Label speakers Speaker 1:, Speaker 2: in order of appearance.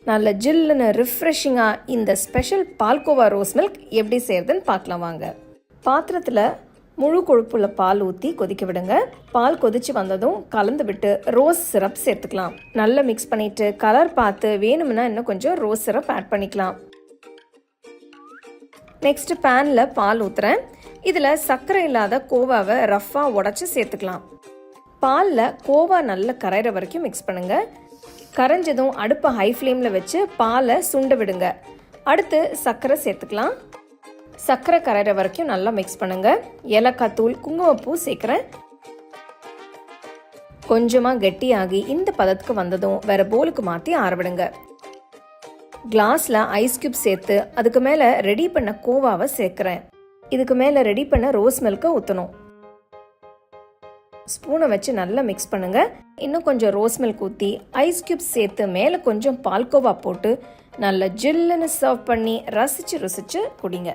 Speaker 1: நல்ல ஜில்லுன்னு ரிஃப்ரெஷிங்காக இந்த ஸ்பெஷல் பால்கோவா ரோஸ் மில்க் எப்படி செய்யறதுன்னு பார்க்கலாம் வாங்க. பாத்திரத்தில் முழு கொழுப்புள்ள பால் ஊற்றி கொதிக்க விடுங்க. பால் கொதிச்சு வந்ததும் கலந்து விட்டு ரோஸ் சிரப் சேர்த்துக்கலாம். நல்லா மிக்ஸ் பண்ணிட்டு கலர் பார்த்து வேணும்னா இன்னும் கொஞ்சம் ரோஸ் சிரப் ஆட் பண்ணிக்கலாம். நெக்ஸ்ட் பேனில் பால் ஊற்றுறேன். இதில் சர்க்கரை இல்லாத கோவாவை ரஃப்பாக உடச்சி சேர்த்துக்கலாம். பாலில் கோவா நல்லா கரையிற வரைக்கும் மிக்ஸ் பண்ணுங்க. கரைஞ்சதும் அடுப்பை ஹை ஃப்ளேமில் வச்சு பாலை சுண்ட விடுங்க. அடுத்து சர்க்கரை சேர்த்துக்கலாம். சர்க்கரை கரையிற வரைக்கும் நல்லா மிக்ஸ் பண்ணுங்க. ஏலக்காய் தூள், குங்குமப்பூ சேர்க்குறேன். கொஞ்சமாக கெட்டியாகி இந்த பதத்துக்கு வந்ததும் வேற போலுக்கு மாற்றி ஆறவிடுங்க. கிளாஸில் ஐஸ் கியூப் சேர்த்து அதுக்கு மேலே ரெடி பண்ண கோவாவை சேர்க்குறேன். இதுக்கு மேலே ரெடி பண்ண ரோஸ் மில்கை ஊற்றணும். ஸ்பூனை வச்சு நல்லா மிக்ஸ் பண்ணுங்க. இன்னும் கொஞ்சம் ரோஸ் மில்க் ஊற்றி ஐஸ் கியூப்ஸ் சேர்த்து மேலே கொஞ்சம் பால்கோவா போட்டு நல்லா ஜில்லுன்னு சர்வ் பண்ணி ரசிச்சு குடிங்க.